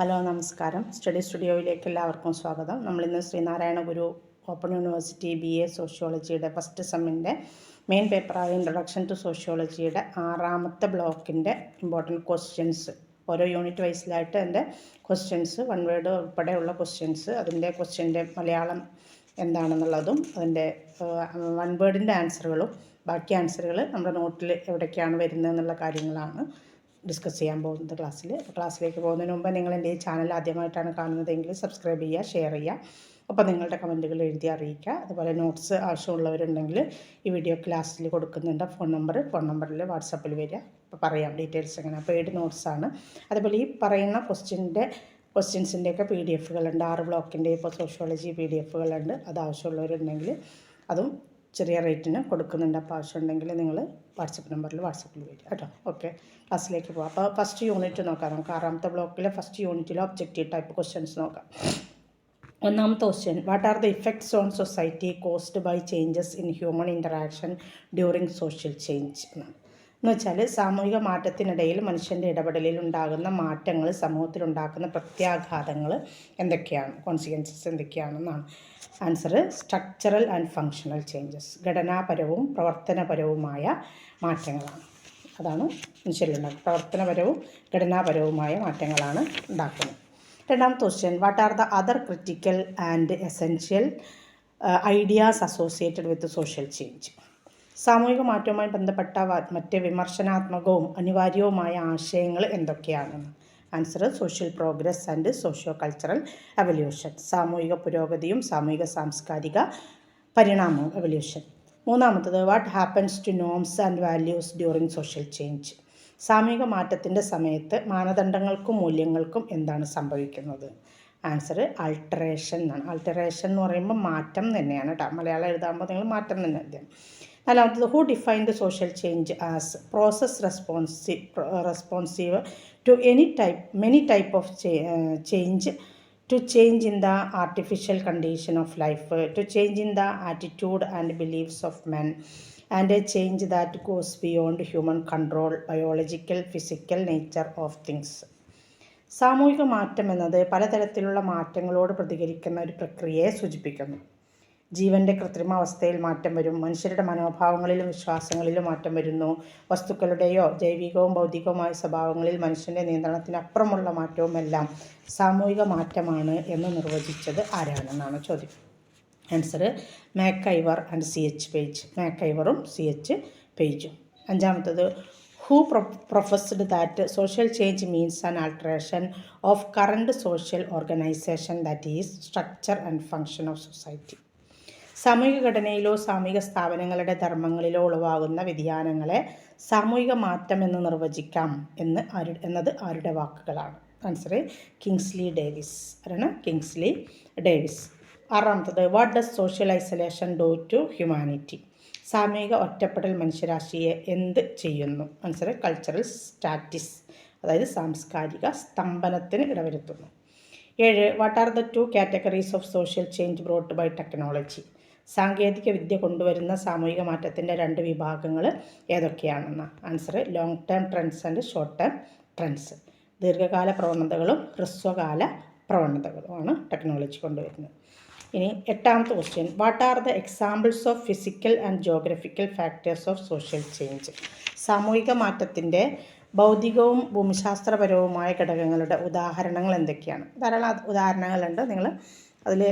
Hello നമസ്കാരം. Study സ്റ്റുഡിയോയിലേക്ക് എല്ലാവർക്കും സ്വാഗതം. നമ്മളിന്ന് Sree Narayana Guru open university BA സോഷ്യോളജിയുടെ ഫസ്റ്റ് സെമ്മിൻ്റെ മെയിൻ പേപ്പറായ ഇൻട്രൊഡക്ഷൻ ടു സോഷ്യോളജിയുടെ 6ാമത്തെ ബ്ലോക്കിൻ്റെ ഇമ്പോർട്ടൻറ്റ് ക്വസ്റ്റ്യൻസ്, ഓരോ യൂണിറ്റ് വൈസിലായിട്ട് എൻ്റെ ക്വസ്റ്റ്യൻസ്, വൺ വേർഡ് ഉൾപ്പെടെയുള്ള ക്വസ്റ്റ്യൻസ്, അതിൻ്റെ ക്വസ്റ്റ്യൻ്റെ മലയാളം എന്താണെന്നുള്ളതും അതിൻ്റെ വൺ വേർഡിൻ്റെ ആൻസറുകളും ബാക്കി ആൻസറുകൾ നമ്മുടെ നോട്ടിൽ എവിടേക്കാണ് വരുന്നതെന്നുള്ള കാര്യങ്ങളാണ് ഡിസ്കസ് ചെയ്യാൻ പോകുന്നത് ക്ലാസ്സിലേക്ക് പോകുന്നതിന് മുമ്പ് നിങ്ങൾ എൻ്റെ ഈ ചാനൽ ആദ്യമായിട്ടാണ് കാണുന്നതെങ്കിൽ സബ്സ്ക്രൈബ് ചെയ്യുക, ഷെയർ ചെയ്യുക, അപ്പോൾ നിങ്ങളുടെ കമൻറ്റുകൾ എഴുതി അറിയിക്കുക. അതുപോലെ നോട്ട്സ് ആവശ്യമുള്ളവരുണ്ടെങ്കിൽ ഈ വീഡിയോ ക്ലാസ്സിൽ കൊടുക്കുന്നുണ്ട് ഫോൺ നമ്പറിൽ വാട്സാപ്പിൽ വരിക. അപ്പോൾ പറയാം ഡീറ്റെയിൽസ് എങ്ങനെ. പെയ്ഡ് നോട്ട്സാണ്. അതുപോലെ ഈ പറയുന്ന ക്വസ്റ്റ്യൻസിൻ്റെയൊക്കെ PDF-കളുണ്ട്. 6 ബ്ലോക്കിൻ്റെ ഇപ്പോൾ സോഷ്യോളജി PDF-കളുണ്ട്. അത് ആവശ്യമുള്ളവരുണ്ടെങ്കിൽ അതും ചെറിയ റേറ്റിന് കൊടുക്കുന്നുണ്ട്. അപ്പോൾ ആവശ്യമുണ്ടെങ്കിൽ നിങ്ങൾ വാട്സപ്പ് നമ്പറിൽ വരിക കേട്ടോ. ഓക്കെ, ക്ലാസ്സിലേക്ക് പോകാം. അപ്പോൾ ഫസ്റ്റ് യൂണിറ്റ് നോക്കാം. നമുക്ക് 6ാമത്തെ ബ്ലോക്കിലെ ഫസ്റ്റ് യൂണിറ്റിലെ ഒബ്ജക്റ്റീവ് ടൈപ്പ് ക്വസ്റ്റ്യൻസ് നോക്കാം. ഒന്നാമത്തെ question, what are the effects on society caused by changes in human interaction during social change എന്നാണ്. എന്ന് വെച്ചാൽ സാമൂഹിക മാറ്റത്തിനിടയിൽ മനുഷ്യൻ്റെ ഇടപെടലിൽ ഉണ്ടാകുന്ന മാറ്റങ്ങൾ സമൂഹത്തിലുണ്ടാക്കുന്ന പ്രത്യാഘാതങ്ങൾ എന്തൊക്കെയാണ്, കോൺസിക്വൻസസ് എന്തൊക്കെയാണെന്നാണ്. Answer structural and functional changes, ഘടനാപരവും പ്രവർത്തനപരവുമായ മാറ്റങ്ങളാണ്. അതാണ് മനുഷ്യരിലുണ്ടാക്കുന്നത്. പ്രവർത്തനപരവും ഘടനാപരവുമായ മാറ്റങ്ങളാണ് ഉണ്ടാക്കുന്നത്. രണ്ടാമത്തെ question, what are the other critical and essential ideas associated with social change. സാമൂഹിക മാറ്റവുമായി ബന്ധപ്പെട്ട മറ്റ് വിമർശനാത്മകവും അനിവാര്യവുമായ ആശയങ്ങൾ എന്തൊക്കെയാണെന്ന്. Answer social progress and socio cultural evolution, സാമൂഹിക പുരോഗതിയും സാമൂഹിക സാംസ്കാരിക പരിണാമവും എവല്യൂഷൻ. മൂന്നാമത്തത്, what happens to norms and values during social change. സാമൂഹിക മാറ്റത്തിൻ്റെ സമയത്ത് മാനദണ്ഡങ്ങൾക്കും മൂല്യങ്ങൾക്കും എന്താണ് സംഭവിക്കുന്നത്. ആൻസർ ആൾട്ടറേഷൻ എന്നാണ്. ആൾട്ടറേഷൻ എന്ന് പറയുമ്പോൾ മാറ്റം തന്നെയാണ് കേട്ടോ. മലയാളം എഴുതാകുമ്പോൾ നിങ്ങൾ മാറ്റം തന്നെ എഴുതാം. നാലാമത്തത്, who define the social change as process responsive to many type of change, to change in the artificial condition of life, to change in the attitude and beliefs of men, and a change that goes beyond human control, biological, physical nature of things. സാമൂഹിക മാറ്റം എന്നത് പലതരത്തിലുള്ള മാറ്റങ്ങളോട് പ്രതികരിക്കുന്ന ഒരു പ്രക്രിയയെ സൂചിപ്പിക്കുന്നു. ജീവൻ്റെ കൃത്രിമാവസ്ഥയിൽ മാറ്റം വരും, മനുഷ്യരുടെ മനോഭാവങ്ങളിലും വിശ്വാസങ്ങളിലും മാറ്റം വരുന്നു, വസ്തുക്കളുടെയോ ജൈവികവും ഭൗതികവുമായ സ്വഭാവങ്ങളിൽ മനുഷ്യൻ്റെ നിയന്ത്രണത്തിനപ്പുറമുള്ള മാറ്റവുമെല്ലാം സാമൂഹിക മാറ്റമാണ് എന്ന് നിർവചിച്ചത് ആരാണെന്നാണ് ചോദ്യം. Answer MacIver and CH Page. മാക്കൈവറും CH പേജും. അഞ്ചാമത്തത്, who professed that social change means an alteration of current social organisation that is structure and function of society. സാമൂഹിക ഘടനയിലോ സാമൂഹിക സ്ഥാപനങ്ങളുടെ ധർമ്മങ്ങളിലോ ഉളവാകുന്ന വ്യതിയാനങ്ങളെ സാമൂഹിക മാറ്റം എന്ന് നിർവചിക്കാം എന്നത് ആരുടെ വാക്കുകളാണ്. Answer Kingsley Davis. ആരാണ്? Kingsley Davis. ആറാമത്തത്, what does social isolation do to humanity. സാമൂഹിക ഒറ്റപ്പെടൽ മനുഷ്യരാശിയെ എന്ത് ചെയ്യുന്നു. ആൻസർ കൾച്ചറൽ സ്റ്റാറ്റിസ്, അതായത് സാംസ്കാരിക സ്തംഭനത്തിന് ഇടവരുത്തുന്നു. 7, what are the 2 categories of social change brought by technology. സാങ്കേതിക വിദ്യ കൊണ്ടുവരുന്ന സാമൂഹിക മാറ്റത്തിൻ്റെ 2 വിഭാഗങ്ങൾ ഏതൊക്കെയാണെന്ന്. Answer long term trends and short term trends. ദീർഘകാല പ്രവണതകളും ഹ്രസ്വകാല പ്രവണതകളുമാണ് ടെക്നോളജി കൊണ്ടുവരുന്നത്. ഇനി 8ാമത്തെ question, what are the examples of physical and geographical factors of social change. സാമൂഹിക മാറ്റത്തിൻ്റെ ഭൗതികവും ഭൂമിശാസ്ത്രപരവുമായ ഘടകങ്ങളുടെ ഉദാഹരണങ്ങൾ എന്തൊക്കെയാണ്. ധാരാളം ഉദാഹരണങ്ങളുണ്ട്. നിങ്ങൾ അതിൽ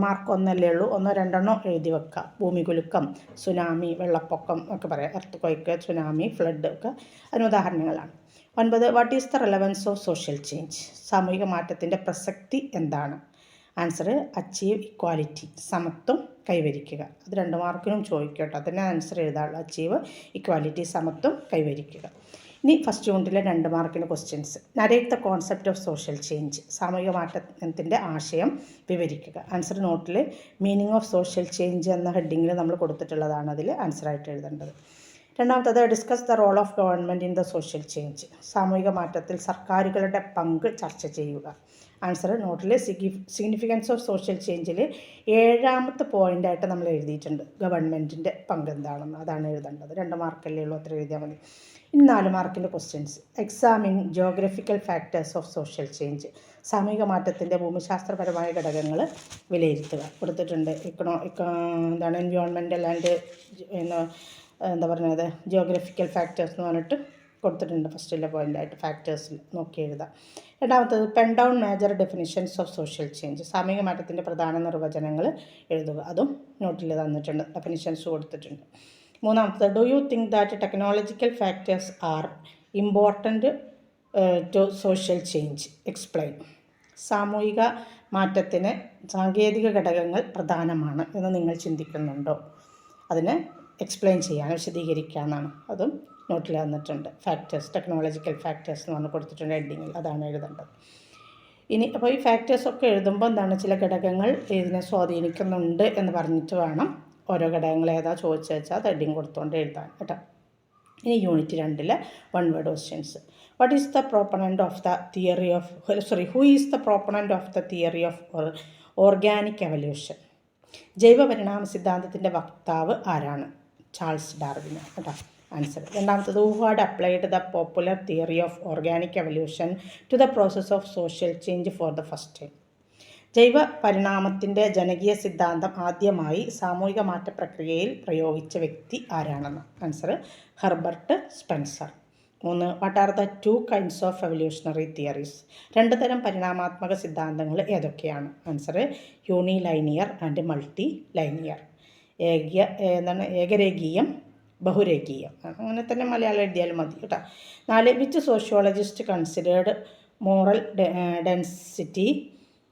മാർക്ക് 1 ഉള്ളൂ, 1-2 എഴുതി വെക്കുക. ഭൂമികുലുക്കം, സുനാമി, വെള്ളപ്പൊക്കം ഒക്കെ പറയാം. എർത്ത്, സുനാമി, ഫ്ലഡ് ഒക്കെ അതിന് ഉദാഹരണങ്ങളാണ്. 9, what is the relevance of social change. സാമൂഹിക മാറ്റത്തിൻ്റെ പ്രസക്തി എന്താണ്. ആൻസർ അച്ചീവ് ഇക്വാലിറ്റി, സമത്വം കൈവരിക്കുക. അത് 2 മാർക്കിനും ചോദിക്കും കേട്ടോ. അതിൻ്റെ ആൻസർ എഴുതാറുള്ളൂ. അച്ചീവ് ഇക്വാലിറ്റി, സമത്വം കൈവരിക്കുക. ഇനി ഫസ്റ്റ് യൂണിറ്റിലെ 2 മാർക്കിന് questions. Narrate the concept of social change. സാമൂഹിക മാറ്റത്തിൻ്റെ ആശയം വിവരിക്കുക. ആൻസർ നോട്ടിൽ മീനിങ് ഓഫ് സോഷ്യൽ ചേഞ്ച് എന്ന ഹെഡിങ്ങിൽ നമ്മൾ കൊടുത്തിട്ടുള്ളതാണ്. അതിൽ ആൻസറായിട്ട് എഴുതേണ്ടത്. രണ്ടാമത്തത്, discuss the role of government in the social change. സാമൂഹിക മാറ്റത്തിൽ സർക്കാരുകളുടെ പങ്ക് ചർച്ച ചെയ്യുക. ആൻസർ നോട്ടിൽ സിഗ്നിഫിക്കൻസ് ഓഫ് സോഷ്യൽ ചേഞ്ചിൽ 7ാമത്തെ പോയിൻ്റായിട്ട് നമ്മൾ എഴുതിയിട്ടുണ്ട്. ഗവൺമെൻറ്റിൻ്റെ പങ്ക് എന്താണെന്ന്, അതാണ് എഴുതേണ്ടത്. 2 മാർക്കല്ലേ ഉള്ളൂ, അത്ര എഴുതിയാൽ മതി. ഇനി 4 മാർക്കിൻ്റെ questions. Examine geographical factors of social change. സാമൂഹിക മാറ്റത്തിൻ്റെ ഭൂമിശാസ്ത്രപരമായ ഘടകങ്ങൾ വിലയിരുത്തുക. കൊടുത്തിട്ടുണ്ട്. എന്താണ് എൻവയോൺമെൻറ്റൽ ആൻഡ് എന്താ പറയുന്നത് ജിയോഗ്രഫിക്കൽ ഫാക്ടേഴ്സ് എന്ന് പറഞ്ഞിട്ട് കൊടുത്തിട്ടുണ്ട്. ഫസ്റ്റിലെ പോയിൻ്റായിട്ട് ഫാക്ടേഴ്സിൽ നോക്കി എഴുതാം. രണ്ടാമത്തത് pen down major definitions of social change. സാമൂഹിക മാറ്റത്തിൻ്റെ പ്രധാന നിർവചനങ്ങൾ എഴുതുക. അതും നോട്ടിൽ തന്നിട്ടുണ്ട്, ഡെഫിനിഷൻസ് കൊടുത്തിട്ടുണ്ട്. മൂന്നാമത്തത് do you think that technological factors are important to social change? Explain. സാമൂഹിക മാറ്റത്തിന് സാങ്കേതിക ഘടകങ്ങൾ പ്രധാനമാണ് എന്ന് നിങ്ങൾ ചിന്തിക്കുന്നുണ്ടോ? അതിനെ എക്സ്പ്ലെയിൻ ചെയ്യാൻ, വിശദീകരിക്കാനാണ്. അതും നോട്ടിൽ തന്നിട്ടുണ്ട്. ഫാക്ടേഴ്സ്, ടെക്നോളജിക്കൽ ഫാക്ടേഴ്സ് എന്ന് പറഞ്ഞ് കൊടുത്തിട്ടുണ്ട് ഹെഡിങ്ങിൽ. അതാണ് എഴുതേണ്ടത്. ഇനി അപ്പോൾ ഈ ഫാക്ടേഴ്സൊക്കെ എഴുതുമ്പോൾ എന്താണ്, ചില ഘടകങ്ങൾ ഇതിനെ സ്വാധീനിക്കുന്നുണ്ട് എന്ന് പറഞ്ഞിട്ട് വേണം ഓരോ ഘടകങ്ങൾ ഏതാ ചോദിച്ചു വെച്ചാൽ അത് ഹെഡിങ് കൊടുത്തുകൊണ്ട് എഴുതാൻ കേട്ടോ. ഇനി unit 2 one word questions. What is the proponent of the theory of who is the proponent of the theory of organic evolution? ജൈവ പരിണാമ സിദ്ധാന്തത്തിൻ്റെ വക്താവ് ആരാണ്? ചാൾസ് ഡാർവിൻ കേട്ടോ ആൻസർ. രണ്ടാമത്തത് who had applied the popular theory of organic evolution to the process of social change for the first time? ജൈവ പരിണാമത്തിൻ്റെ ജനകീയ സിദ്ധാന്തം ആദ്യമായി സാമൂഹിക മാറ്റ പ്രക്രിയയിൽ പ്രയോഗിച്ച വ്യക്തി ആരാണെന്ന്? Answer Herbert Spencer. 3 what are the 2 kinds of evolutionary theories? 2 തരം പരിണാമാത്മക സിദ്ധാന്തങ്ങൾ ഏതൊക്കെയാണ്? Answer unilinear and multi linear. ഏകരേഖീയം, ബഹുരേഖീയം. അങ്ങനെ തന്നെ മലയാളം എഴുതിയാലും മതി കേട്ടോ. 4 which sociologist considered moral density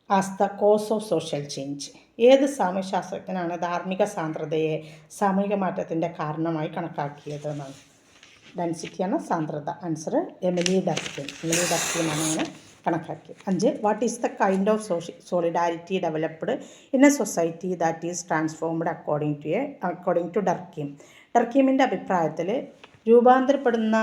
as the cause of social change? ഏത് സാമൂഹ്യശാസ്ത്രജ്ഞനാണ് ധാർമ്മിക സാന്ദ്രതയെ സാമൂഹിക മാറ്റത്തിൻ്റെ കാരണമായി കണക്കാക്കിയത് എന്നാണ്? ഡെൻസിറ്റിയാണ് സാന്ദ്രത. Answer Emile Durkheim. ആണ് അങ്ങനെ കണക്കാക്കിയത്. 5 what is the kind of solidarity developed in a society that is transformed according to Durkheim? ഡർക്കീമിൻ്റെ അഭിപ്രായത്തിൽ രൂപാന്തരപ്പെടുന്ന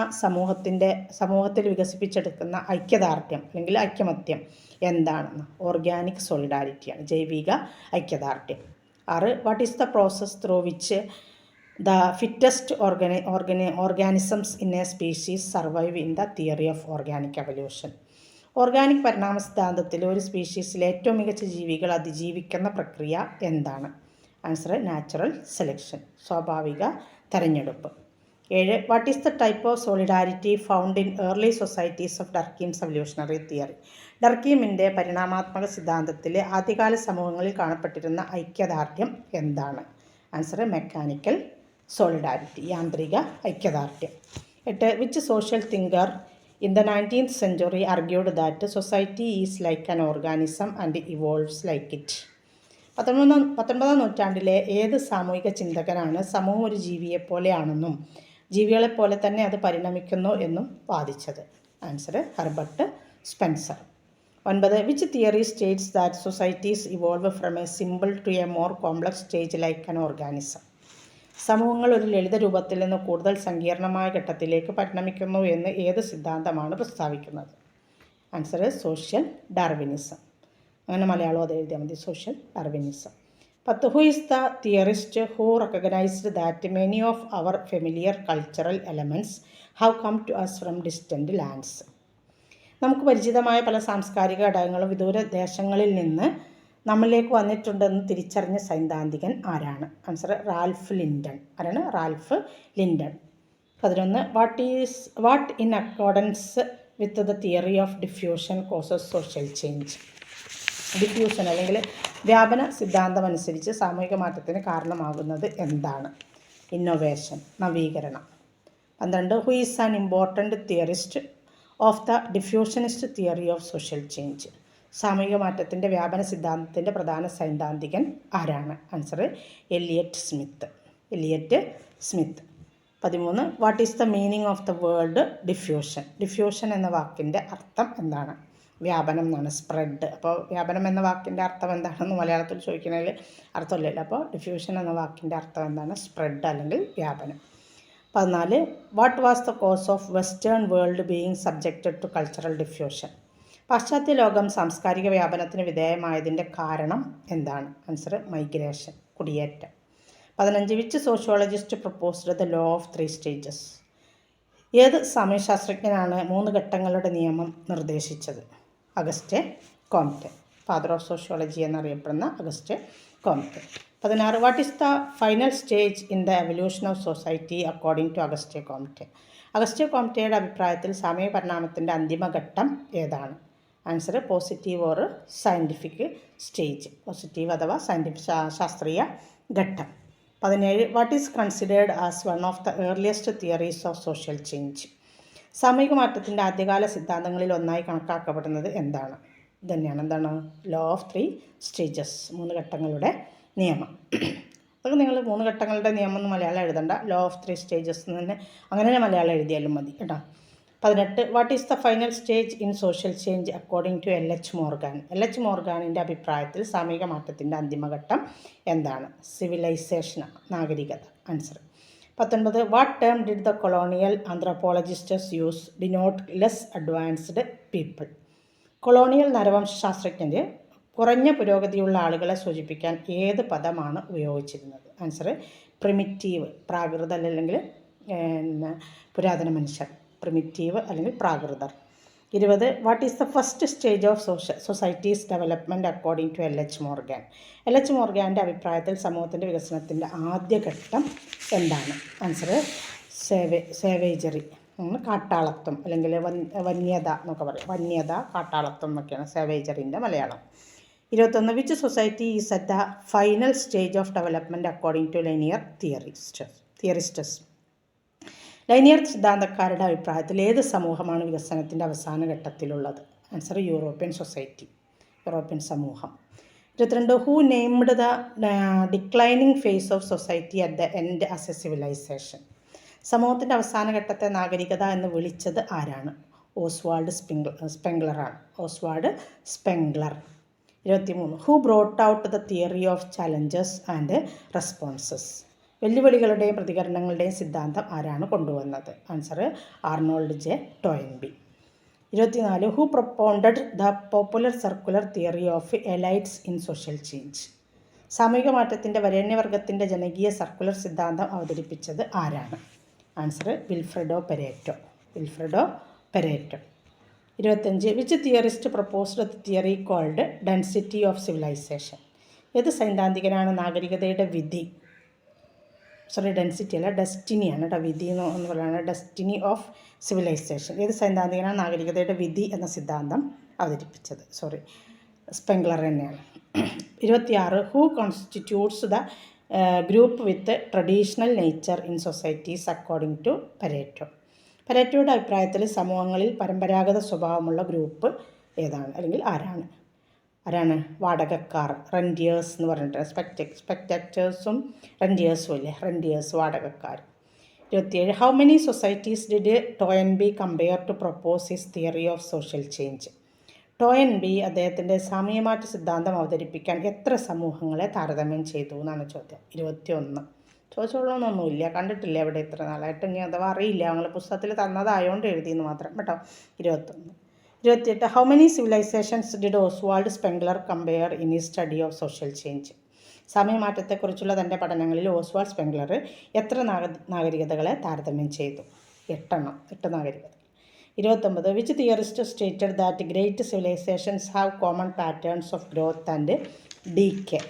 സമൂഹത്തിൽ വികസിപ്പിച്ചെടുക്കുന്ന ഐക്യദാർഢ്യം അല്ലെങ്കിൽ ഐക്യമത്യം എന്താണെന്ന്? ഓർഗാനിക് സോളിഡാരിറ്റിയാണ്, ജൈവിക ഐക്യദാർഢ്യം. 6 what is the process through which the fittest organisms in A species survive in the theory of organic evolution? Organic പരിണാമ സിദ്ധാന്തത്തിൽ ഒരു സ്പീഷീസിലെ ഏറ്റവും മികച്ച ജീവികൾ അതിജീവിക്കുന്ന പ്രക്രിയ എന്താണ്? ആൻസർ നാച്ചുറൽ സെലക്ഷൻ, സ്വാഭാവിക തെരഞ്ഞെടുപ്പ്. 7 what is the type of solidarity found in early societies of Durkheim's evolutionary theory? ഡർക്കീമിൻ്റെ പരിണാമാത്മക സിദ്ധാന്തത്തിലെ ആദ്യകാല സമൂഹങ്ങളിൽ കാണപ്പെട്ടിരുന്ന ഐക്യദാർഢ്യം എന്താണ്? ആൻസർ മെക്കാനിക്കൽ സോളിഡാരിറ്റി, യാന്ത്രിക ഐക്യദാർഢ്യം. 8 which social thinker in the 19th century argued that society is like an organism and evolves like it? 19ാം നൂറ്റാണ്ടിലെ ഏത് സാമൂഹിക ചിന്തകനാണ് സമൂഹം ഒരു ജീവിയെപ്പോലെയാണെന്നും ജീവികളെപ്പോലെ തന്നെ അത് പരിണമിക്കുന്നു എന്നും വാദിച്ചത്? Answer Herbert Spencer. 9 which theory states that societies evolve from a simple to a more complex stage like an organism? സമൂഹങ്ങൾ ഒരു ലളിത രൂപത്തിൽ നിന്ന് കൂടുതൽ സങ്കീർണമായ ഘട്ടത്തിലേക്ക് പരിണമിക്കുന്നു എന്ന് ഏത് സിദ്ധാന്തമാണ് പ്രസ്താവിക്കുന്നത്? Answer social Darwinism. അങ്ങനെ മലയാളം അത് എഴുതിയാൽ മതി, social Darwinism. 10 who is the theorist who recognised that many of our familiar cultural elements have come to us from distant lands? നമുക്ക് പരിചിതമായ പല സാംസ്കാരിക ഘടകങ്ങളും വിദൂര ദേശങ്ങളിൽ നിന്ന് നമ്മളിലേക്ക് വന്നിട്ടുണ്ടെന്ന് തിരിച്ചറിഞ്ഞ സൈദ്ധാന്തികൻ ആരാണ്? Answer Ralph Linton. ആരാണ്? Ralph Linton. 11 what in accordance with the theory of diffusion causes social change? Diffusion അല്ലെങ്കിൽ വ്യാപന സിദ്ധാന്തം അനുസരിച്ച് സാമൂഹിക മാറ്റത്തിന് കാരണമാകുന്നത് എന്താണ്? ഇന്നൊവേഷൻ, നവീകരണം. 12 who is an important theorist of the diffusionist theory of social change? സാമൂഹിക മാറ്റത്തിൻ്റെ വ്യാപന സിദ്ധാന്തത്തിൻ്റെ പ്രധാന സൈദ്ധാന്തികൻ ആരാണ്? Answer Elliot Smith. 13 what is the meaning of the word diffusion? Diffusion എന്ന വാക്കിൻ്റെ അർത്ഥം എന്താണ്? വ്യാപനം എന്നാണ്, സ്പ്രെഡ്. അപ്പോൾ വ്യാപനം എന്ന വാക്കിൻ്റെ അർത്ഥം എന്താണെന്ന് മലയാളത്തിൽ ചോദിക്കുന്നതിൽ അർത്ഥമില്ലല്ലോ. അപ്പോൾ ഡിഫ്യൂഷൻ എന്ന വാക്കിൻ്റെ അർത്ഥം എന്താണ്? സ്പ്രെഡ് അല്ലെങ്കിൽ വ്യാപനം. 14 what was the cause of western world being subjected to cultural diffusion? പാശ്ചാത്യ ലോകം സാംസ്കാരിക വ്യാപനത്തിന് വിധേയമായതിൻ്റെ കാരണം എന്താണ്? ആൻസർ മൈഗ്രേഷൻ, കുടിയേറ്റം. 15 which sociologist proposed the law of 3 stages? ഏത് സാമൂഹ്യശാസ്ത്രജ്ഞനാണ് 3 ഘട്ടങ്ങളുടെ നിയമം നിർദ്ദേശിച്ചത്? Auguste Comte. Father of sociology എന്നറിയപ്പെടുന്ന Auguste Comte. 16. What is the final stage in the evolution of society according to Auguste Comte? Auguste കോംറ്റെയുടെ അഭിപ്രായത്തിൽ സാമൂഹ്യ പരിണാമത്തിൻ്റെ അന്തിമഘട്ടം ഏതാണ്? Answer positive or scientific stage. Positive അഥവാ ശാസ്ത്രീയ ഘട്ടം. 17. What is considered as one of the earliest theories of social change? സാമൂഹിക മാറ്റത്തിൻ്റെ ആദ്യകാല സിദ്ധാന്തങ്ങളിൽ ഒന്നായി കണക്കാക്കപ്പെടുന്നത് എന്താണ്? ഇതന്നെയാണ്. എന്താണ്? Law of 3 stages. 3 ഘട്ടങ്ങളുടെ നിയമം. അതൊക്കെ നിങ്ങൾ 3 ഘട്ടങ്ങളുടെ നിയമം എന്ന് മലയാളം എഴുതണ്ട, ലോ ഓഫ് 3 സ്റ്റേജസ് എന്ന് തന്നെ അങ്ങനെ തന്നെ മലയാളം എഴുതിയാലും മതി കേട്ടോ. 18. What is the final stage in social change according to LH Morgan? LH മോർഗാനിൻ്റെ അഭിപ്രായത്തിൽ സാമൂഹിക മാറ്റത്തിൻ്റെ അന്തിമഘട്ടം എന്താണ്? സിവിലൈസേഷൻ, നാഗരികത. Answer. 19. What term did the colonial anthropologists use denote less advanced people? Colonial നരവംശ ശാസ്ത്രജ്ഞർ കുറഞ്ഞ പുരോഗതിയുള്ള ആളുകളെ സൂചിപ്പിക്കാൻ ഏത് പദമാണ് ഉപയോഗിച്ചിരുന്നത്? ആൻസർ പ്രിമിറ്റീവ്, പ്രാകൃതർ അല്ലെങ്കിൽ പുരാതന മനുഷ്യർ. പ്രിമിറ്റീവ് അല്ലെങ്കിൽ പ്രാകൃതർ. 20. What is the first stage of societies development according to LH Morgan? LH മോർഗാൻ്റെ അഭിപ്രായത്തിൽ സമൂഹത്തിൻ്റെ വികസനത്തിൻ്റെ ആദ്യ ഘട്ടം എന്താണ്? ആൻസർ സേവേജറി, കാട്ടാളത്വം അല്ലെങ്കിൽ വന്യത എന്നൊക്കെ പറയും. വന്യത, കാട്ടാളത്വം എന്നൊക്കെയാണ് സേവേജറിൻ്റെ Malayalam. 21. Which society is at the final stage of development according to linear theorists? Linear സിദ്ധാന്തക്കാരുടെ അഭിപ്രായത്തിൽ ഏത് സമൂഹമാണ് വികസനത്തിൻ്റെ അവസാന ഘട്ടത്തിലുള്ളത്? ആൻസർ യൂറോപ്യൻ സൊസൈറ്റി, യൂറോപ്യൻ സമൂഹം. 22. Who named the declining phase of society at the end as a civilisation? സമൂഹത്തിൻ്റെ അവസാന ഘട്ടത്തെ നാഗരികത എന്ന് വിളിച്ചത് ആരാണ്? ഓസ്വാൾഡ് സ്പെംഗ്ലറാണ്. Oswald Spengler. 23. Who brought out the theory of challenges and responses? വെല്ലുവിളികളുടെയും പ്രതികരണങ്ങളുടെയും സിദ്ധാന്തം ആരാണ് കൊണ്ടുവന്നത്? Answer Arnold J Toynbee. 24. Who propounded the popular circular theory of elites in social change? സാമൂഹിക മാറ്റത്തിൻ്റെ വരേണ്യവർഗത്തിൻ്റെ ജനകീയ സർക്കുലർ സിദ്ധാന്തം അവതരിപ്പിച്ചത് ആരാണ്? Answer Vilfredo Pareto. 25. Which theorist proposed the theory called density of civilisation? ഏത് സൈദ്ധാന്തികനാണ് നാഗരികതയുടെ വിധി, ഡെൻസിറ്റി അല്ല ഡെസ്റ്റിനിയാണ് കേട്ടോ, വിധി എന്ന് പറയുന്നത് ഡെസ്റ്റിനി ഓഫ് സിവിലൈസേഷൻ. ഏത് സൈദ്ധാന്തികനാണ് നാഗരികതയുടെ വിധി എന്ന സിദ്ധാന്തം അവതരിപ്പിച്ചത്? സ്പെംഗ്ലർ തന്നെയാണ്. 26. Who constitutes the group with traditional nature in societies according to Pareto? പെരേറ്റോയുടെ അഭിപ്രായത്തിൽ സമൂഹങ്ങളിൽ പരമ്പരാഗത സ്വഭാവമുള്ള ഗ്രൂപ്പ് ഏതാണ് അല്ലെങ്കിൽ ആരാണ്? വാടകക്കാർ, റെൻറ്റിയേഴ്സ് എന്ന് പറഞ്ഞിട്ട് സ്പെക്ടേറ്റേഴ്സും റെൻറ്റിയേഴ്സും ഇല്ലേ, റെൻറ്റിയേഴ്സ് വാടകക്കാർ. 27. How many societies did Toynbee compare to propose his theory of social change? Toynbee അദ്ദേഹത്തിൻ്റെ സാമൂഹ്യമാറ്റ സിദ്ധാന്തം അവതരിപ്പിക്കാൻ എത്ര സമൂഹങ്ങളെ താരതമ്യം ചെയ്തു എന്നാണ് ചോദ്യം. 21. ചോദിച്ചോളണമെന്നൊന്നുമില്ല, കണ്ടിട്ടില്ല എവിടെ ഇത്ര നാളായിട്ട്, ഇനി അഥവാ അറിയില്ല, ഞങ്ങൾ പുസ്തകത്തിൽ തന്നതായതുകൊണ്ട് എഴുതിയെന്ന് മാത്രം കേട്ടോ. 21. 28. How many civilisations did Oswald Spengler compare in his study of social change? സാമൂഹ്യമാറ്റത്തെക്കുറിച്ചുള്ള തൻ്റെ പഠനങ്ങളിൽ ഓസ്വാൾഡ് സ്പെംഗ്ലർ എത്ര നാഗരികതകളെ താരതമ്യം ചെയ്തു? 8 നാഗരികത. 29. Which theorist stated that great civilisations have common patterns of growth and decay?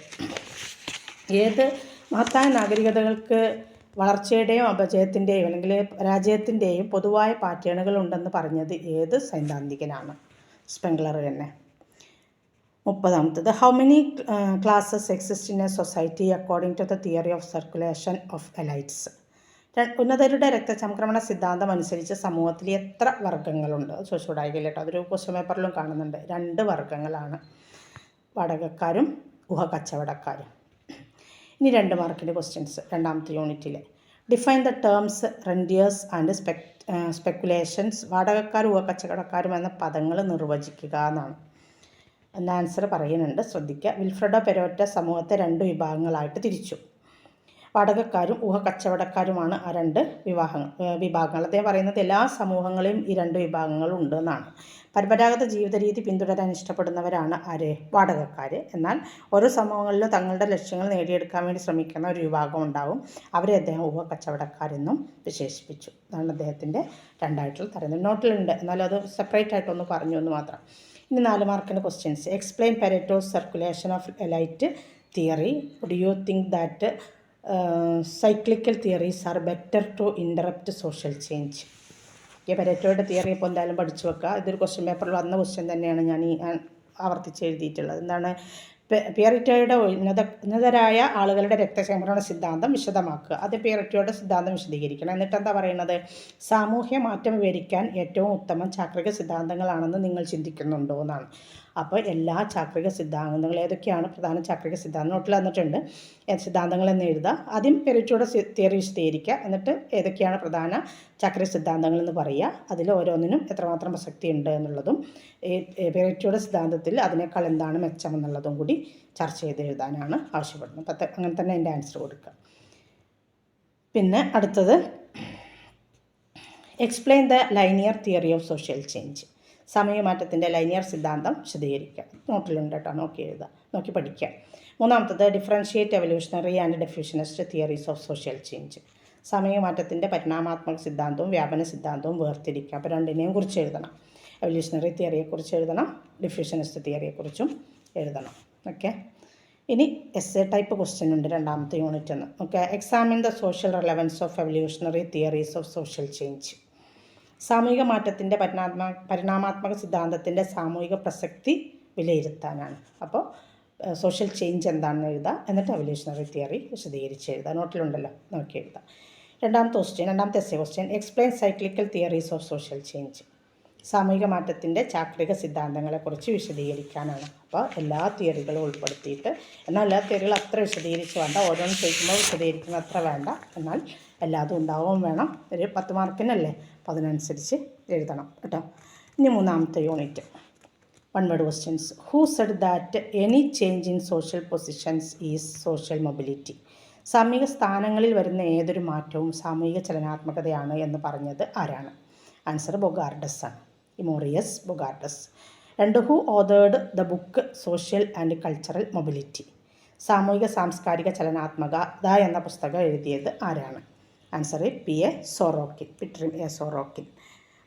ഏത് മഹത്തായ നാഗരികതകൾക്ക് വളർച്ചയുടെയും അപജയത്തിൻ്റെയും അല്ലെങ്കിൽ പരാജയത്തിൻ്റെയും പൊതുവായ പാറ്റേണുകൾ ഉണ്ടെന്ന് പറഞ്ഞത് ഏത് സൈദ്ധാന്തികനാണ്? സ്പെംഗ്ലർ തന്നെ. 30. How many classes exist in a society according to the theory of circulation of elites? ഉന്നതരുടെ രക്തചംക്രമണ സിദ്ധാന്തം അനുസരിച്ച് സമൂഹത്തിൽ എത്ര വർഗ്ഗങ്ങളുണ്ട്? ചോദിച്ചുകൂടായില്ല കേട്ടോ, അതൊരു ക്വസ്റ്റ്യൻ പേപ്പറിലും കാണുന്നുണ്ട്. 2 വർഗ്ഗങ്ങളാണ്, വാടകക്കാരും ഊഹക്കച്ചവടക്കാരും. ഇനി 2 മാർക്കിൻ്റെ ക്വസ്റ്റ്യൻസ് രണ്ടാമത്തെ യൂണിറ്റിൽ. Define the terms rentiers and speculations. വാടകക്കാരും ഊഹക്കച്ചവടക്കാരും എന്ന പദങ്ങൾ നിർവചിക്കുക എന്നാണ്. എന്ന ആൻസർ പറയുന്നുണ്ട്, ശ്രദ്ധിക്കുക. വിൽഫ്രെഡോ പെരേറ്റോ സമൂഹത്തെ 2 വിഭാഗങ്ങളായിട്ട് തിരിച്ചു. വാടകക്കാരും ഊഹക്കച്ചവടക്കാരുമാണ് ആ രണ്ട് വിഭാഗങ്ങൾ. അദ്ദേഹം പറയുന്നത് എല്ലാ സമൂഹങ്ങളിലും ഈ രണ്ട് വിഭാഗങ്ങളും ഉണ്ട് എന്നാണ്. പരമ്പരാഗത ജീവിത രീതി പിന്തുടരാൻ ഇഷ്ടപ്പെടുന്നവരാണ് ആര്? വാടകക്കാർ. എന്നാൽ ഓരോ സമൂഹങ്ങളിലും തങ്ങളുടെ ലക്ഷ്യങ്ങൾ നേടിയെടുക്കാൻ വേണ്ടി ശ്രമിക്കുന്ന ഒരു വിഭാഗം ഉണ്ടാവും. അവരെ അദ്ദേഹം ഊഹക്കച്ചവടക്കാരെന്നും വിശേഷിപ്പിച്ചു. അതാണ് അദ്ദേഹത്തിൻ്റെ രണ്ടായിട്ടുള്ള തരം. നോട്ടിലുണ്ട്, എന്നാലും അത് സെപ്പറേറ്റ് ആയിട്ടൊന്ന് പറഞ്ഞു എന്ന് മാത്രം. ഇനി 4 മാർക്കിൻ്റെ questions. Explain Pareto's circulation of light theory. Do you think that cyclical theories are better to interrupt social change? ഈ പരേറ്റോയുടെ തിയറി ഇപ്പോൾ എന്തായാലും പഠിച്ചു വെക്കുക. ഇതൊരു ക്വസ്റ്റ്യൻ പേപ്പറിൽ വന്ന ക്വസ്റ്റ്യൻ തന്നെയാണ് ഞാൻ ആവർത്തിച്ച് എഴുതിയിട്ടുള്ളത്. എന്താണ്? പരേറ്റോയുടെ ഉന്നതരായ ആളുകളുടെ രക്തചംക്രമണ സിദ്ധാന്തം വിശദമാക്കുക. അത് പരേറ്റോയുടെ സിദ്ധാന്തം വിശദീകരിക്കണം. എന്നിട്ട് എന്താ പറയുന്നത്? സാമൂഹ്യ മാറ്റം വിവരിക്കാൻ ഏറ്റവും ഉത്തമം ചാക്രിക സിദ്ധാന്തങ്ങളാണെന്ന് നിങ്ങൾ ചിന്തിക്കുന്നുണ്ടോ എന്നാണ്. അപ്പോൾ എല്ലാ ചാക്രിക സിദ്ധാന്തങ്ങൾ ഏതൊക്കെയാണ് പ്രധാന ചാക്രിക സിദ്ധാന്തം നോട്ടിൽ തന്നിട്ടുണ്ട്. സിദ്ധാന്തങ്ങളെന്ന് എഴുതുക. ആദ്യം പരേറ്റോയുടെ തിയറി വിശദീകരിക്കുക. എന്നിട്ട് ഏതൊക്കെയാണ് പ്രധാന ചാക്രിക സിദ്ധാന്തങ്ങളെന്ന് പറയുക. അതിൽ ഓരോന്നിനും എത്രമാത്രം പ്രസക്തി ഉണ്ട് എന്നുള്ളതും പരേറ്റോയുടെ സിദ്ധാന്തത്തിൽ അതിനേക്കാൾ എന്താണ് മെച്ചമെന്നുള്ളതും കൂടി ചർച്ച ചെയ്ത് എഴുതാനാണ് ആവശ്യപ്പെടുന്നത്. അപ്പം അങ്ങനെ തന്നെ അതിൻ്റെ ആൻസർ കൊടുക്കുക. പിന്നെ അടുത്തത് explain the linear theory of social change. സമയമാറ്റത്തിൻ്റെ ലൈനിയർ സിദ്ധാന്തം വിശദീകരിക്കുക. നോട്ടിലുണ്ട് കേട്ടോ, നോക്കി എഴുതുക, നോക്കി പഠിക്കുക. മൂന്നാമത്തത് differentiate evolutionary and diffusionist theories of social change. സമയമാറ്റത്തിൻ്റെ പരിണാമാത്മക സിദ്ധാന്തവും വ്യാപന സിദ്ധാന്തവും വേർതിരിക്കുക. അപ്പോൾ രണ്ടിനെയും കുറിച്ച് എഴുതണം. എവല്യൂഷണറി തിയറിയെക്കുറിച്ച് എഴുതണം, ഡിഫ്യൂഷനിസ്റ്റ് തിയറിയെക്കുറിച്ചും എഴുതണം. ഓക്കെ. ഇനി എസ്സേ ടൈപ്പ് ക്വസ്റ്റ്യൻ ഉണ്ട് രണ്ടാമത്തെ യൂണിറ്റ് എന്ന്. Okay. Examine the social relevance of evolutionary theories of social change. സാമൂഹിക മാറ്റത്തിൻ്റെ പരിണാമാത്മക സിദ്ധാന്തത്തിൻ്റെ സാമൂഹിക പ്രസക്തി വിലയിരുത്താനാണ്. അപ്പോൾ സോഷ്യൽ ചേഞ്ച് എന്താണെന്ന് എഴുതുക. എന്നിട്ട് എവല്യൂഷണറി തിയറി വിശദീകരിച്ച് എഴുതുക. നോട്ടിലുണ്ടല്ലോ, നോക്കി എഴുതുക. രണ്ടാമത്തെ essay question. Explain cyclical theories of social change. സാമൂഹിക മാറ്റത്തിൻ്റെ ചാക്രിക സിദ്ധാന്തങ്ങളെക്കുറിച്ച് വിശദീകരിക്കാനാണ്. അപ്പോൾ എല്ലാ തിയറികളും ഉൾപ്പെടുത്തിയിട്ട്, എന്നാൽ എല്ലാ തിയറികളും അത്ര വിശദീകരിച്ച് വേണ്ട, ഓരോന്ന് ചോദിക്കുമ്പോൾ വിശദീകരിക്കുന്ന അത്ര വേണ്ട, എന്നാൽ എല്ലാതും ഉണ്ടാവും വേണം. ഒരു 10 മാർക്കിനല്ലേ, അപ്പോൾ അതിനനുസരിച്ച് എഴുതണം കേട്ടോ. ഇനി മൂന്നാമത്തെ unit 1 word questions. Who said that any change in social positions is social mobility. സാമൂഹിക സ്ഥാനങ്ങളിൽ വരുന്ന ഏതൊരു മാറ്റവും സാമൂഹിക ചലനാത്മകതയാണ് എന്ന് പറഞ്ഞത് ആരാണ്? ആൻസർ ബൊഗാർഡസ് ആണ്. Emory Bogardus. 2 who authored the book social and cultural mobility. സാമൂഹിക സാംസ്കാരിക ചലനാത്മകത എന്ന പുസ്തകം എഴുതിയത് ആരാണ്? Answer Peter A Sorokin.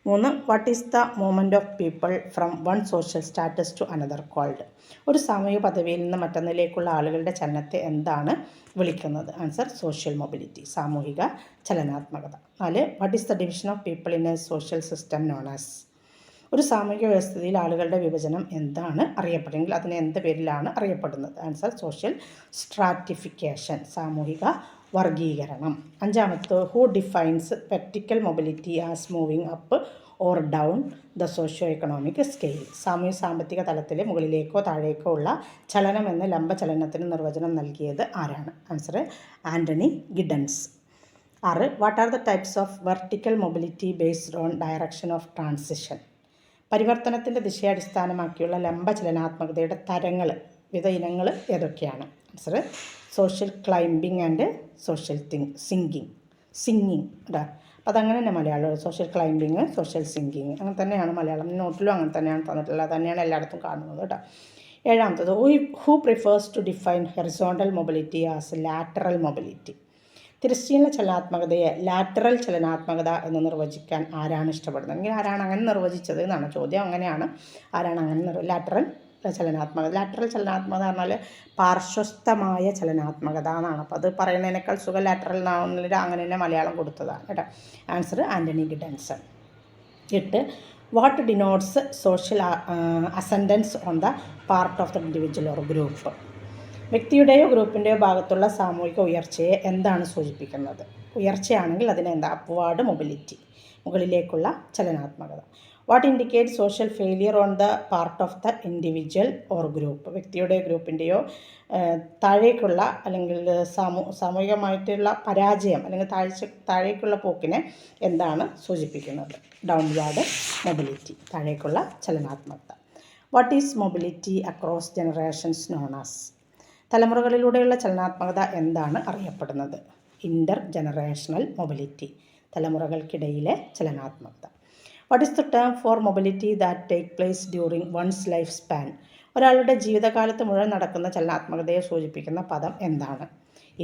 3 what is the movement of people from one social status to another called. ഒരു സാമൂഹിക പദവിയിൽ നിന്ന് മറ്റൊന്നിലേക്കുള്ള ആളുകളുടെ ചലനത്തെ എന്താണ് വിളിക്കുന്നത്? ആൻസർ സോഷ്യൽ മൊബിലിറ്റി, സാമൂഹിക ചലനാത്മകത. 4 what is the division of people in A social system known as. ഒരു സാമൂഹിക വ്യവസ്ഥയിൽ ആളുകളുടെ വിഭജനം എന്താണ് അറിയപ്പെടുമെങ്കിൽ അതിനെ എന്ത് പേരിലാണ് അറിയപ്പെടുന്നത്? ആൻസർ സോഷ്യൽ സ്ട്രാറ്റിഫിക്കേഷൻ, സാമൂഹിക വർഗീകരണം. 5 who defines vertical mobility as moving up or down the socio economic scale. സാമൂഹ്യ സാമ്പത്തിക തലത്തിലെ മുകളിലേക്കോ താഴേക്കോ ഉള്ള ചലനം എന്ന ലംബചലനത്തിന് നിർവചനം നൽകിയത് ആരാണ്? Answer Anthony Giddens. 6 what are the types of vertical mobility based on direction of transition. പരിവർത്തനത്തിൻ്റെ ദിശയെ അടിസ്ഥാനമാക്കിയുള്ള ലംബ ചലനാത്മകതയുടെ വിവിധ ഇനങ്ങൾ ഏതൊക്കെയാണ്? Answer social climbing and social sinking കേട്ടോ. അപ്പോൾ അതങ്ങനെ തന്നെ Malayalam social climbing, social sinking അങ്ങനെ തന്നെയാണ് മലയാളം. നോട്ടിലും അങ്ങനെ തന്നെയാണ് തന്നിട്ടുള്ളത്, അത് തന്നെയാണ് എല്ലായിടത്തും കാണുന്നത് കേട്ടോ. 7 who prefers to define horizontal mobility as lateral mobility. തിരശ്ചീന ചലനാത്മകതയെ ലാറ്ററൽ ചലനാത്മകത എന്ന് നിർവചിക്കാൻ ആരാണ് ഇഷ്ടപ്പെടുന്നത്? അല്ലെങ്കിൽ ആരാണ് അങ്ങനെ നിർവചിച്ചത് എന്നാണ് ചോദ്യം. അങ്ങനെയാണ്, ആരാണ് അങ്ങനെ ലാറ്ററൽ ചലനാത്മകത. ലാറ്ററൽ ചലനാത്മകത പറഞ്ഞാൽ പാർശ്വസ്ഥമായ ചലനാത്മകത എന്നാണ്. അപ്പോൾ അത് പറയുന്നതിനേക്കാൾ സുഖം ലാറ്ററൽ എന്നാവുന്നില്ല, അങ്ങനെ തന്നെ മലയാളം കൊടുത്തതാണ് കേട്ടോ. ആൻസർ ആൻ്റണി ഗിഡൻസൺ. 8 what denotes social ascendance on the part of the individual or group. വ്യക്തിയുടെയോ ഗ്രൂപ്പിൻ്റെയോ ഭാഗത്തുള്ള സാമൂഹിക ഉയർച്ചയെ എന്താണ് സൂചിപ്പിക്കുന്നത്? ഉയർച്ചയാണെങ്കിൽ അതിനെന്താ? അപ്വാർഡ് മൊബിലിറ്റി, മുകളിലേക്കുള്ള ചലനാത്മകത. What indicate social failure on the part of the individual or group. വ്യക്തിയുടെയോ ഗ്രൂപ്പിൻ്റെയോ താഴേക്കുള്ള അല്ലെങ്കിൽ സാമൂഹികമായിട്ടുള്ള പരാജയം അല്ലെങ്കിൽ താഴേക്കുള്ള പോക്കിനെ എന്താണ് സൂചിപ്പിക്കുന്നത്? ഡൗൺവാർഡ് മൊബിലിറ്റി, താഴേക്കുള്ള ചലനാത്മകത. What is mobility across generations known as. തലമുറകളിലൂടെയുള്ള ചലനാത്മകത എന്താണ് അറിയപ്പെടുന്നത്? ഇൻ്റർ ജനറേഷണൽ മൊബിലിറ്റി, തലമുറകൾക്കിടയിലെ ചലനാത്മകത. What is the term for mobility that take place during one's life span? ഒരാളുടെ ജീവിതകാലത്ത് മുഴുവൻ നടക്കുന്ന ചലനാത്മകതയെ സൂചിപ്പിക്കുന്ന പദം എന്താണ്?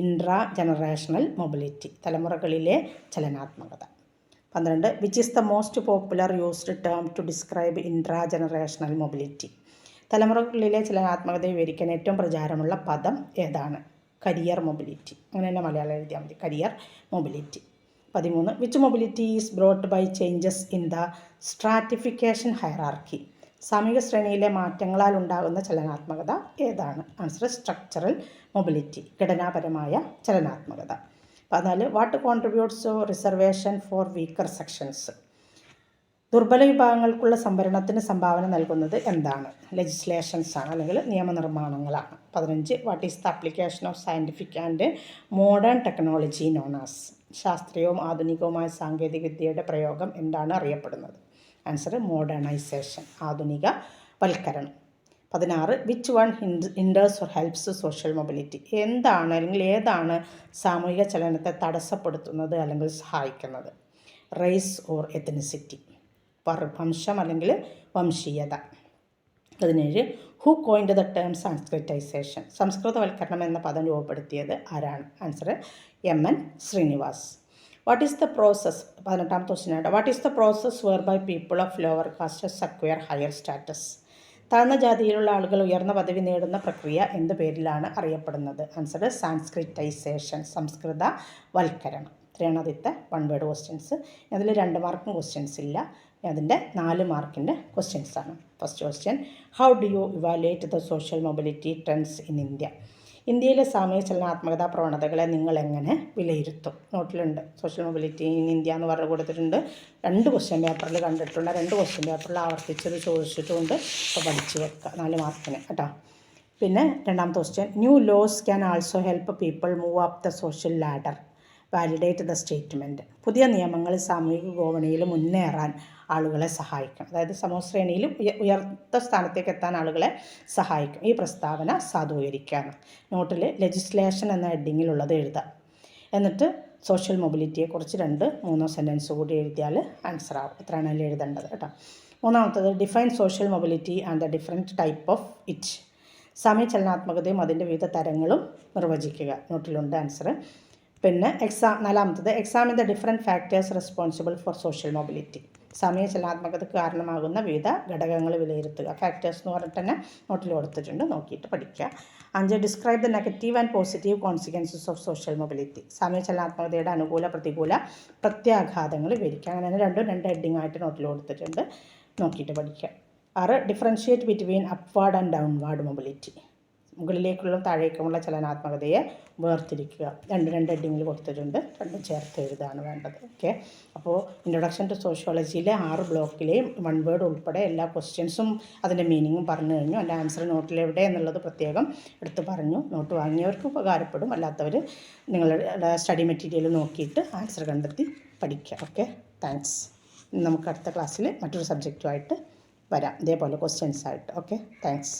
ഇൻട്രാ ജനറേഷണൽ മൊബിലിറ്റി, തലമുറകളിലെ ചലനാത്മകത. 12. Which is the most popular used term to describe intra generational mobility? തലമുറകളിലെ ചലനാത്മകതയെ വിവരിക്കാൻ ഏറ്റവും പ്രചാരമുള്ള പദം ഏതാണ്? Career mobility. അങ്ങനെ തന്നെ മലയാളം എഴുതിയാൽ മതി, career mobility. 13. Which mobility is brought by changes in the stratification hierarchy? സാമൂഹിക ശ്രേണിയിലെ മാറ്റങ്ങളാൽ ഉണ്ടാകുന്ന ചലനാത്മകത ഏതാണ്? ആൻസർ സ്ട്രക്ചറൽ മൊബിലിറ്റി, ഘടനാപരമായ ചലനാത്മകത. 14. What contributes reservation for weaker sections? ദുർബല വിഭാഗങ്ങൾക്കുള്ള സംവരണത്തിന് സംഭാവന നൽകുന്നത് എന്താണ്? ലെജിസ്ലേഷൻസ് ആണ്, അല്ലെങ്കിൽ നിയമനിർമ്മാണങ്ങളാണ്. 15. What is the application of scientific and modern technology known as? ശാസ്ത്രീയവും ആധുനികവുമായ സാങ്കേതികവിദ്യയുടെ പ്രയോഗം എന്താണ് അറിയപ്പെടുന്നത്? ആൻസർ മോഡേണൈസേഷൻ, ആധുനിക വൽക്കരണം. 16. Which one hinders or helps social mobility? എന്താണ് അല്ലെങ്കിൽ ഏതാണ് സാമൂഹിക ചലനത്തെ തടസ്സപ്പെടുത്തുന്നത് അല്ലെങ്കിൽ സഹായിക്കുന്നത്? റേസ് ഓർ എത്നിസിറ്റി, വംശം അല്ലെങ്കിൽ വംശീയത. 17. Who coined the term Sanskritisation? സംസ്കൃതവൽക്കരണം എന്ന പദം രൂപപ്പെടുത്തിയത് ആരാണ്? Answer M N. Srinivas. What is the process? 18ാമത്തെ ക്വസ്റ്റ്യനാണ്. What is the process whereby people of lower castes acquire higher status? താഴ്ന്ന ജാതിയിലുള്ള ആളുകൾ ഉയർന്ന പദവി നേടുന്ന പ്രക്രിയ എന്ത് പേരിലാണ് അറിയപ്പെടുന്നത്? ആൻസർ സാൻസ്ക്രിറ്റൈസേഷൻ, സംസ്കൃതവൽക്കരണം. ഇത്രയാണ് ആദ്യത്തെ 1 വേർഡ് ക്വസ്റ്റ്യൻസ്. അതിൽ 2 മാർക്കും ക്വസ്റ്റ്യൻസ് ഇല്ല, അതിൻ്റെ 4 മാർക്കിൻ്റെ ക്വസ്റ്റ്യൻസാണ്. First question, how do you evaluate the social mobility trends in India? ഇന്ത്യയിലെ സാമൂഹിക ചലനാത്മകതാ പ്രവണതകളെ നിങ്ങൾ എങ്ങനെ വിലയിരുത്തും? നോട്ടിലുണ്ട്, സോഷ്യൽ മൊബിലിറ്റി ഇൻ ഇന്ത്യ എന്ന് പറഞ്ഞു കൊടുത്തിട്ടുണ്ട്. 2 ക്വസ്റ്റ്യൻ പേപ്പറിൽ കണ്ടിട്ടുണ്ട്, 2 ക്വസ്റ്റ്യൻ പേപ്പറിൽ ആവർത്തിച്ചത് ചോദിച്ചിട്ടുണ്ട്. അപ്പോൾ പഠിച്ച് വെക്കുക, 4 മാർക്കിന് കേട്ടോ. പിന്നെ 2ാമത്തെ question, new laws can also help people move up the social ladder, validate the statement. പുതിയ നിയമങ്ങൾ സാമൂഹിക ഗോവണിയിൽ മുന്നേറാൻ ആളുകളെ സഹായിക്കും, അതായത് സമൂഹ ശ്രേണിയിൽ ഉയർന്ന സ്ഥാനത്തേക്ക് എത്താൻ ആളുകളെ സഹായിക്കും. ഈ പ്രസ്താവന സാധൂകരിക്കുകയാണ്. നോട്ടിൽ ലെജിസ്ലേഷൻ എന്ന ഹെഡിങ്ങിലുള്ളത് എഴുതാം. എന്നിട്ട് സോഷ്യൽ മൊബിലിറ്റിയെക്കുറിച്ച് 2-3 സെൻറ്റൻസ് കൂടി എഴുതിയാൽ ആൻസർ ആവും. എത്രയാണെങ്കിലും എഴുതേണ്ടത് കേട്ടോ. 3ാമത്തത്, define social mobility and the different type of it. സാമൂഹ്യ ചലനാത്മകതയും അതിൻ്റെ വിവിധ തരങ്ങളും നിർവചിക്കുക. നോട്ടിലുണ്ട് ആൻസർ. പിന്നെ 4ാമത്തത്, examine the different factors responsible for social mobility. സാമൂഹ്യ ചലനാത്മകതയ്ക്ക് കാരണമാകുന്ന വിവിധ ഘടകങ്ങൾ വിലയിരുത്തുക. ഫാക്ടേഴ്സ് എന്ന് പറഞ്ഞിട്ട് തന്നെ നോട്ടിൽ കൊടുത്തിട്ടുണ്ട്, നോക്കിയിട്ട് പഠിക്കുക. 5, describe the negative and positive consequences of social mobility. സാമൂഹ്യ ചലനാത്മകതയുടെ അനുകൂല പ്രതികൂല പ്രത്യാഘാതങ്ങൾ വിവരിക്കുക. അങ്ങനെ 2 ഹെഡിങ് ആയിട്ട് നോട്ടിൽ കൊടുത്തിട്ടുണ്ട്, നോക്കിയിട്ട് പഠിക്കുക. 6, differentiate between upward and downward mobility. മുകളിലേക്കുള്ള താഴേക്കുമുള്ള ചലനാത്മകതയെ വേർതിരിക്കുക. 2 ഹെഡിങ്ങിൽ കൊടുത്തിട്ടുണ്ട്, 2 ചേർത്ത് എഴുതാണ് വേണ്ടത്. ഓക്കെ. അപ്പോൾ ഇൻട്രൊഡക്ഷൻ ടു സോഷ്യോളജിയിലെ 6 ബ്ലോക്കിലെയും 1 വേർഡ് ഉൾപ്പെടെ എല്ലാ ക്വസ്റ്റ്യൻസും അതിൻ്റെ മീനിങ്ങും പറഞ്ഞു കഴിഞ്ഞു. എൻ്റെ ആൻസർ നോട്ടിലെവിടെ എന്നുള്ളത് പ്രത്യേകം എടുത്ത് പറഞ്ഞു. നോട്ട് വാങ്ങിയവർക്ക് ഉപകാരപ്പെടും, അല്ലാത്തവർ നിങ്ങളുടെ സ്റ്റഡി മെറ്റീരിയൽ നോക്കിയിട്ട് ആൻസർ കണ്ടെത്തി പഠിക്കുക. Okay, thanks. നമുക്ക് അടുത്ത ക്ലാസ്സിൽ മറ്റൊരു സബ്ജക്റ്റുമായിട്ട് വരാം, ഇതേപോലെ ക്വസ്റ്റ്യൻസ് ആയിട്ട്. Okay, thanks.